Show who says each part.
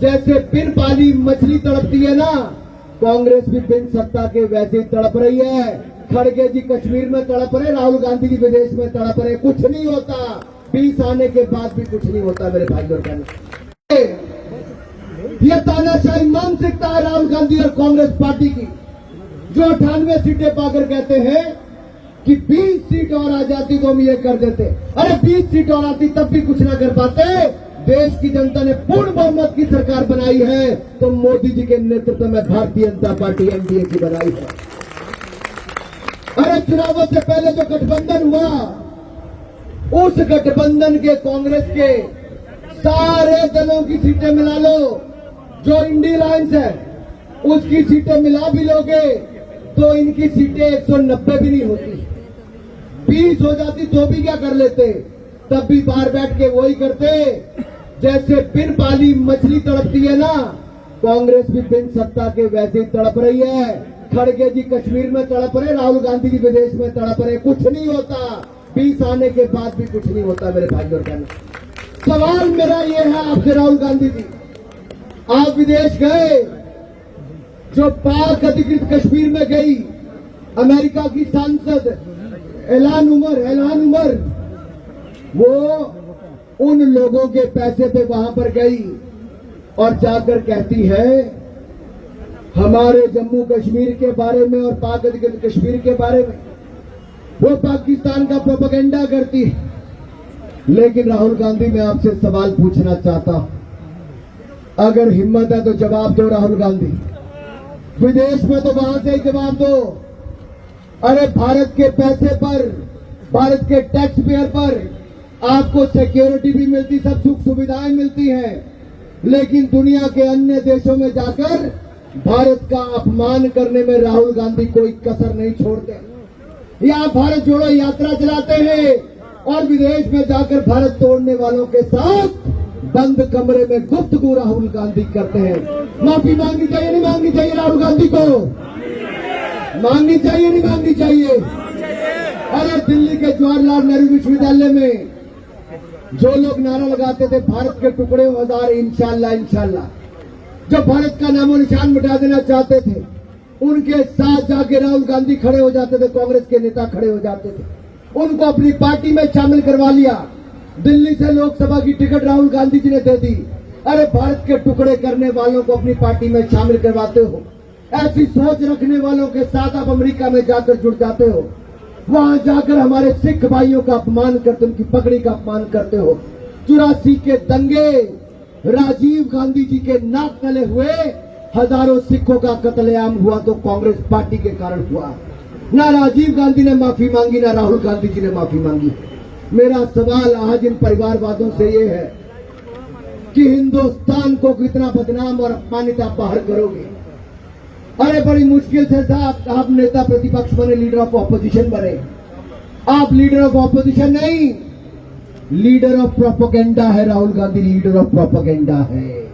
Speaker 1: जैसे बिन पाली मछली तड़पती है ना, कांग्रेस भी बिन सत्ता के वैसे ही तड़प रही है। खड़गे जी कश्मीर में तड़प रहे, राहुल गांधी जी विदेश में तड़प रहे, कुछ नहीं होता। 20 आने के बाद भी कुछ नहीं होता मेरे भाई और बहनों। ये तानाशाही मानसिकता है राहुल गांधी और कांग्रेस पार्टी की, जो 98 सीटें पाकर कहते हैं कि 20 सीट और आ जाती तो हम ये कर देते। अरे 20 सीट और आती तब भी कुछ ना कर पाते। देश की जनता ने पूर्ण बहुमत की सरकार बनाई है तो मोदी जी के नेतृत्व में भारतीय जनता पार्टी एनडीए की बनाई है। अरे चुनावों से पहले जो गठबंधन हुआ, उस गठबंधन के कांग्रेस के सारे दलों की सीटें मिला लो, जो इंडी अलायंस है उसकी सीटें मिला भी लोगे तो इनकी सीटें 190 भी नहीं होती। 20 हो जाती तो भी क्या कर लेते, तब भी बाहर बैठ के वही करते। जैसे बिन पाली मछली तड़पती है ना, कांग्रेस भी बिन सत्ता के वैसे ही तड़प रही है। खड़गे जी कश्मीर में तड़प रहे, राहुल गांधी जी विदेश में तड़प रहे, कुछ नहीं होता। 20 आने के बाद भी कुछ नहीं होता मेरे भाई और बहनों। सवाल मेरा ये है आपसे राहुल गांधी जी, आप विदेश गए, जो पाक अधिकृत कश्मीर में गई, अमेरिका की सांसद एलान उमर वो उन लोगों के पैसे पे वहां पर गई और जाकर कहती है हमारे जम्मू कश्मीर के बारे में और पाक अधिकृत कश्मीर के बारे में वो पाकिस्तान का प्रोपेगेंडा करती है। लेकिन राहुल गांधी, मैं आपसे सवाल पूछना चाहता हूं, अगर हिम्मत है तो जवाब दो राहुल गांधी। विदेश में तो वहां से ही जवाब दो। अरे भारत के पैसे पर, भारत के टैक्स पेयर पर आपको सिक्योरिटी भी मिलती, सब सुख सुविधाएं मिलती हैं, लेकिन दुनिया के अन्य देशों में जाकर भारत का अपमान करने में राहुल गांधी कोई कसर नहीं छोड़ते। यहाँ भारत जोड़ो यात्रा चलाते हैं और विदेश में जाकर भारत तोड़ने वालों के साथ बंद कमरे में गुफ्तगू राहुल गांधी करते हैं। माफी मांगनी चाहिए नहीं मांगनी चाहिए राहुल गांधी को? मांगनी चाहिए नहीं मांगनी चाहिए? अरे दिल्ली के जवाहरलाल नेहरू विश्वविद्यालय में जो लोग नारा लगाते थे भारत के टुकड़े हजार इंशाल्लाह इंशाल्लाह, जो भारत का नामो निशान मिटा देना चाहते थे, उनके साथ जाके राहुल गांधी खड़े हो जाते थे, कांग्रेस के नेता खड़े हो जाते थे, उनको अपनी पार्टी में शामिल करवा लिया। दिल्ली से लोकसभा की टिकट राहुल गांधी जी ने दे दी। अरे भारत के टुकड़े करने वालों को अपनी पार्टी में शामिल करवाते हो, ऐसी सोच रखने वालों के साथ आप अमेरिका में जाकर जुड़ जाते हो, वहां जाकर हमारे सिख भाइयों का अपमान करते, उनकी पगड़ी का अपमान करते हो। 84 के दंगे, राजीव गांधी जी के नाक तले हुए हजारों सिखों का कत्लेआम हुआ तो कांग्रेस पार्टी के कारण हुआ। ना राजीव गांधी ने माफी मांगी, ना राहुल गांधी जी ने माफी मांगी। मेरा सवाल आज इन परिवारवादों से ये है कि हिंदुस्तान को कितना बदनाम और अपमानित आप बाहर करोगे? अरे बड़ी मुश्किल से साहब आप नेता प्रतिपक्ष बने, लीडर ऑफ ऑपोजिशन बने। आप लीडर ऑफ ऑपोजिशन नहीं, लीडर ऑफ प्रोपेगेंडा है Rahul Gandhi, leader of propaganda है।